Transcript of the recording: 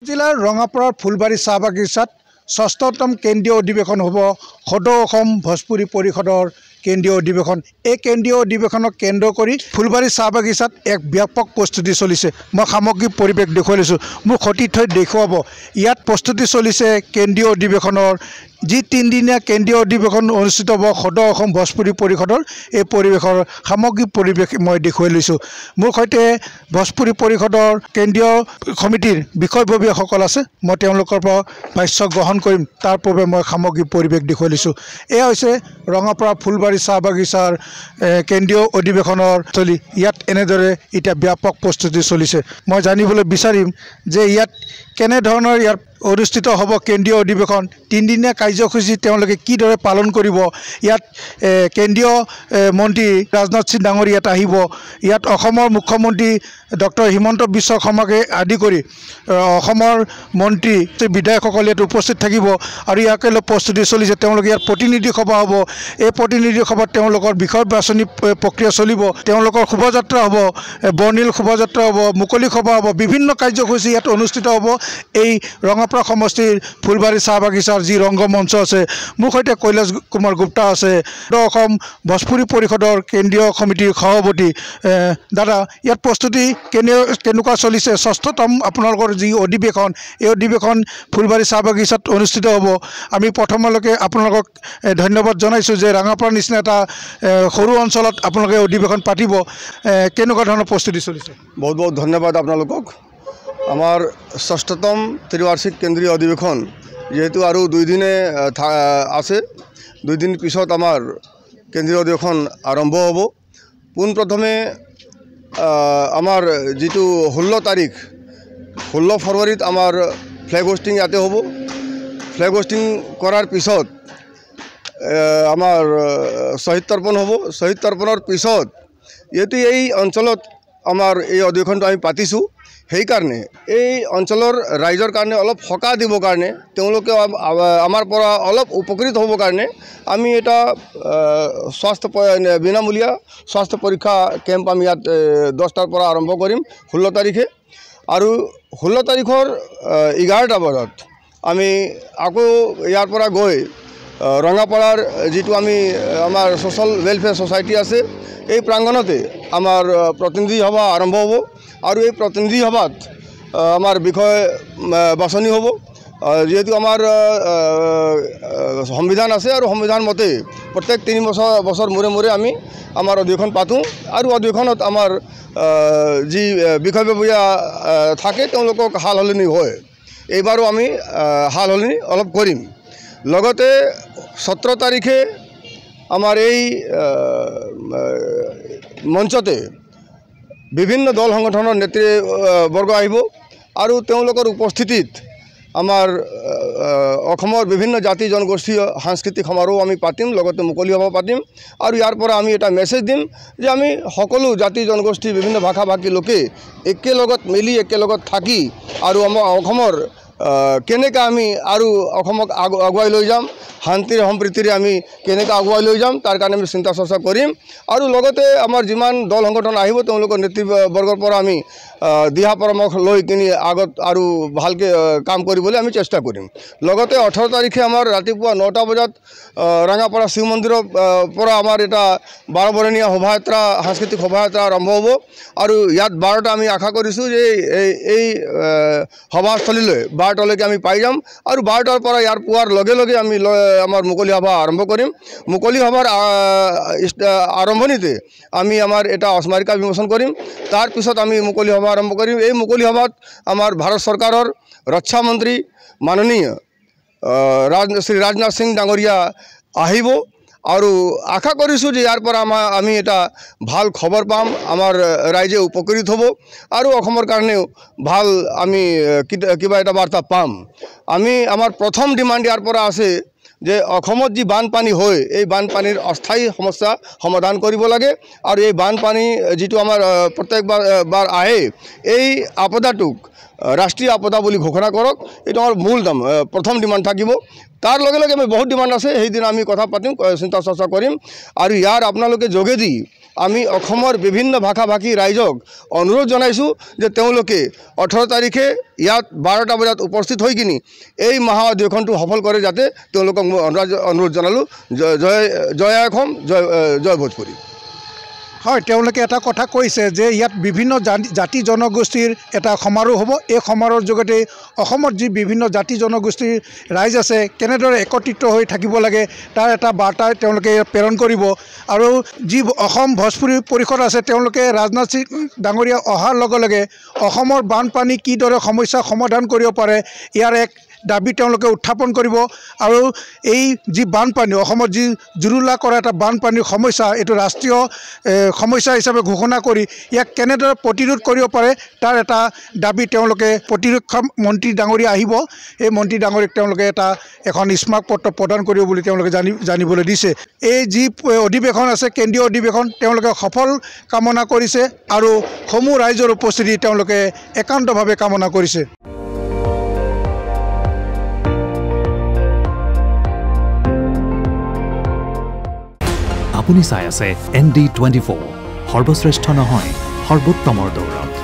জিলাৰ ৰঙাপাৰাৰ ফুলবাৰী চাহ বাগিচাত ষষ্ঠতম কেন্দ্ৰীয় অধিৱেশন হ'ব সদৌ অসম ভোজপুৰী পৰিষদৰ কেন্দ্ৰীয় অধিৱেশন। এই কেন্দ্ৰীয় অধিৱেশনক কেন্দ্ৰ কৰি ফুলবাৰী চাহ বাগিচাত এক ব্যাপক প্ৰস্তুতি চলিছে। মই সামগ্ৰিক পৰিৱেশ দেখুৱাই লৈছোঁ, মোক সতীৰ্থই দেখুৱাব। ইয়াত প্ৰস্তুতি চলিছে কেন্দ্ৰীয় অধিৱেশনৰ, যি 3 দিনীয়া কেন্দ্ৰীয় অধিৱেশন অনুষ্ঠিত হ'ব সদৌ অসম ভোজপুৰী পৰিষদৰ। এই পৰিৱেশৰ সামগ্ৰিক পৰিৱেশ মই দেখুৱাই লৈছোঁ। মোৰ সৈতে ভোজপুৰী পৰিষদৰ কেন্দ্ৰীয় সমিতিৰ বিষয়ববীয়াসকল আছে। মই তেওঁলোকৰ পৰা ভাষ্য গ্ৰহণ কৰিম, তাৰ পূৰ্বে মই সামগ্ৰিক পৰিৱেশ দেখুৱাই লৈছোঁ। এয়া হৈছে ৰঙাপাৰা ফুলবাৰী চাহ বাগিচাৰ কেন্দ্ৰীয় অধিৱেশনৰ স্থলী। ইয়াত এনেদৰে এতিয়া ব্যাপক প্ৰস্তুতি চলিছে। মই জানিবলৈ বিচাৰিম যে ইয়াত কেনেধৰণৰ ইয়াত অনুষ্ঠিত হ'ব কেন্দ্ৰীয় অধিৱেশন, 3 দিনীয়া কাৰ্যসূচী তেওঁলোকে কিদৰে পালন কৰিব। ইয়াত কেন্দ্ৰীয় মন্ত্ৰী ৰাজনাথ সিং ডাঙৰ ইয়াত আহিব। ইয়াত অসমৰ মুখ্যমন্ত্ৰী ডক্টৰ হিমন্ত বিশ্ব শৰ্মাকে আদি কৰি অসমৰ মন্ত্ৰী বিধায়কসকল ইয়াত উপস্থিত থাকিব আৰু ইয়াকে লৈ প্ৰস্তুতি চলিছে। তেওঁলোকে ইয়াত প্ৰতিনিধি সভা হ'ব। এই প্ৰতিনিধি সভাত তেওঁলোকৰ বিষয় বাছনি প্ৰক্ৰিয়া চলিব। তেওঁলোকৰ শোভাযাত্ৰা হ'ব, বৰ্ণিল শোভাযাত্ৰা হ'ব, মুকলি সভা হ'ব, বিভিন্ন কাৰ্যসূচী ইয়াত অনুষ্ঠিত হ'ব। এই ৰঙাপাৰা সমষ্টিৰ ফুলবাৰী চাহ বাগিচাৰ যি ৰংগমঞ্চ আছে, মোৰ সৈতে কৈলাশ কুমাৰ গুপ্তা আছে, অসম ভোজপুৰী পৰিষদৰ কেন্দ্ৰীয় সমিতিৰ সভাপতি। দাদা, ইয়াত প্ৰস্তুতি কেনেকুৱা চলিছে? ষষ্ঠতম আপোনালোকৰ যি অধিৱেশন, এই অধিৱেশন ফুলবাৰী চাহ বাগিচাত অনুষ্ঠিত হ'ব। আমি প্ৰথমলৈকে আপোনালোকক ধন্যবাদ জনাইছোঁ যে ৰঙাপাৰাৰ নিচিনা এটা সৰু অঞ্চলত আপোনালোকে অধিৱেশন পাতিব। কেনেকুৱা ধৰণৰ প্ৰস্তুতি চলিছে? বহুত বহুত ধন্যবাদ আপোনালোকক। আমাৰ ষষ্ঠতম ত্ৰিবাৰ্ষিক কেন্দ্ৰীয় অধিৱেশন যেহেতু আৰু 2 দিনে আছে, 2 দিন পিছত আমাৰ কেন্দ্ৰীয় অধিৱেশন আৰম্ভ হ'ব। পোনপ্ৰথমে আমাৰ যিটো 16 তাৰিখ 16 ফেব্ৰুৱাৰীত আমাৰ ফ্লেগ হোষ্টিং ইয়াতে হ'ব। ফ্লেগ হোষ্টিং কৰাৰ পিছত আমাৰ শ্বহীদ তৰ্পণ হ'ব। শ্বহীদ তৰ্পণৰ পিছত যিহেতু এই অঞ্চলত আমাৰ এই অধিৱেশনটো আমি পাতিছোঁ, সেইকাৰণে এই অঞ্চলৰ ৰাইজৰ কাৰণে অলপ সকাহ দিবৰ কাৰণে, তেওঁলোকে আমাৰ পৰা অলপ উপকৃত হ'বৰ কাৰণে আমি এটা বিনামূলীয়া স্বাস্থ্য পৰীক্ষা কেম্প আমি ইয়াত 10টাৰ পৰা আৰম্ভ কৰিম 16 তাৰিখে। আৰু 16 তাৰিখৰ 11টা বজাত আমি আকৌ ইয়াৰ পৰা গৈ ৰঙাপাৰাৰ যিটো আমাৰ ছ'চিয়েল ৱেলফেয়াৰ ছ'চাইটি আছে, এই প্ৰাংগণতে আমাৰ প্ৰতিনিধি সভা আৰম্ভ হ'ব। আৰু এই প্ৰতিনিধি সভাত আমাৰ বিষয় বাছনি হ'ব। যেহেতু আমাৰ সংবিধান আছে আৰু সংবিধান মতে প্ৰত্যেক 3 বছৰ মূৰে মূৰে আমি আমাৰ অধিৱেশন পাতোঁ। আৰু অধিৱেশনত আমাৰ যি বিষয়ববীয়া থাকে তেওঁলোকক সাল সলনি হয়। এইবাৰো আমি সাল সলনি অলপ কৰিম। লগতে 17 তাৰিখে আমাৰ এই মঞ্চতে বিভিন্ন দল সংগঠনৰ নেতৃবৰ্গ আহিব আৰু তেওঁলোকৰ উপস্থিতিত আমাৰ অসমৰ বিভিন্ন জাতি জনগোষ্ঠীয় সাংস্কৃতিক সমাৰোহ আমি পাতিম, লগতে মুকলি সভা পাতিম। আৰু ইয়াৰ পৰা আমি এটা মেছেজ দিম যে আমি সকলো জাতি জনগোষ্ঠী বিভিন্ন ভাষা ভাষী লোকে একেলগত মিলি একেলগত থাকি আৰু আমাৰ অসমৰ কেনেকৈ আমি আৰু অসমক আগুৱাই লৈ যাম, শান্তিৰে সম্প্ৰীতিৰে আমি কেনেকৈ আগুৱাই লৈ যাম, তাৰ কাৰণে আমি চিন্তা চৰ্চা কৰিম। আৰু লগতে আমাৰ যিমান দল সংগঠন আহিব তেওঁলোকৰ নেতৃবৰ্গৰ পৰা আমি দিহা পৰামৰ্শ লৈ কিনি আগত আৰু ভালকৈ কাম কৰিবলৈ আমি চেষ্টা কৰিম। লগতে 18 তাৰিখে আমাৰ ৰাতিপুৱা 9টা বজাত ৰঙাপাৰা শিৱ মন্দিৰৰ পৰা আমাৰ এটা 12 বৰণীয়া শোভাযাত্ৰা, সাংস্কৃতিক শোভাযাত্ৰা আৰম্ভ হ'ব। আৰু ইয়াত 12টা আমি আশা কৰিছোঁ যে এই সভাস্থলীলৈ 12টালৈকে আমি পাই যাম। আৰু 12টাৰ পৰা ইয়াৰ পোৱাৰ লগে লগে আমি আমাৰ মুকলি সভা আৰম্ভ কৰিম। মুকলি সভাৰ আৰম্ভণিতে আমি আমাৰ এটা স্মাৰিকা বিমোচন কৰিম। তাৰপিছত আমি মুকলি সভা আৰম্ভ কৰিম। এই মুকলি সভাত আমাৰ ভাৰত চৰকাৰৰ ৰক্ষা মন্ত্ৰী মাননীয় শ্ৰী ৰাজনাথ সিং ডাঙৰীয়া আহিব। আৰু আশা কৰিছোঁ যে ইয়াৰ পৰা আমি এটা ভাল খবৰ পাম, আমাৰ ৰাইজে উপকৃত হ'ব আৰু অসমৰ কাৰণেও ভাল আমি কিবা এটা বাৰ্তা পাম। আমাৰ প্ৰথম ডিমাণ্ড ইয়াৰ পৰা আছে যে অসমত যি বানপানী হয়, এই বানপানীৰ অস্থায়ী সমস্যা সমাধান কৰিব লাগে। আৰু এই বানপানী যিটো আমাৰ প্ৰত্যেকবাৰ আহে, এই আপদাটোক ৰাষ্ট্ৰীয় আপদা বুলি ঘোষণা কৰক। এইটো আমাৰ মূল প্ৰথম ডিমাণ্ড থাকিব। তাৰ লগে লগে আমি বহুত ডিমাণ্ড আছে, সেইদিনা আমি কথা পাতিম, চিন্তা চৰ্চা কৰিম। আৰু ইয়াৰ আপোনালোকে যোগেদি আমি অসমৰ বিভিন্ন ভাষা ভাষী ৰাইজক অনুৰোধ জনাইছোঁ যে তেওঁলোকে 18 তাৰিখে ইয়াত 12টা বজাত উপস্থিত হৈ কিনি এই মহা অধিৱেশনটো সফল কৰে যাতে তেওঁলোকক অনুৰোধ জনালোঁ। জয় অসম, জয় ভোজপুৰী। হয়, তেওঁলোকে এটা কথা কৈছে যে ইয়াত বিভিন্ন জাতি জনগোষ্ঠীৰ এটা সমাৰোহ হ'ব। এই সমাৰোহৰ যোগেতে অসমত যি বিভিন্ন জাতি জনগোষ্ঠীৰ ৰাইজ আছে কেনেদৰে একত্ৰিত হৈ থাকিব লাগে তাৰ এটা বাৰ্তা তেওঁলোকে প্ৰেৰণ কৰিব। আৰু যি অসম ভোজপুৰী পৰিষদ আছে তেওঁলোকে ৰাজনাথ সিং ডাঙৰীয়া অহাৰ লগে লগে অসমৰ বানপানী কিদৰে সমস্যা সমাধান কৰিব পাৰে ইয়াৰ এক দাবী তেওঁলোকে উত্থাপন কৰিব। আৰু এই যি বানপানী অসমত যি জুৰুলা কৰা এটা বানপানীৰ সমস্যা এইটো ৰাষ্ট্ৰীয় সমস্যা হিচাপে ঘোষণা কৰি ইয়াক কেনেদৰে প্ৰতিৰোধ কৰিব পাৰে তাৰ এটা দাবী তেওঁলোকে প্ৰতিৰক্ষা মন্ত্ৰী ডাঙৰীয়া আহিব। এই মন্ত্ৰী ডাঙৰীয়াক তেওঁলোকে এখন স্মাৰকপত্ৰ প্ৰদান কৰিব বুলি তেওঁলোকে জানিবলৈ দিছে। এই যি অধিৱেশন আছে কেন্দ্ৰীয় অধিৱেশন তেওঁলোকে সফল কামনা কৰিছে আৰু সমূহ ৰাইজৰ উপস্থিতি তেওঁলোকে একান্তভাৱে কামনা কৰিছে। আপুনি চাই আছে ND24, সৰ্বশ্ৰেষ্ঠ নহয় সৰ্বোত্তমৰ দৌৰ।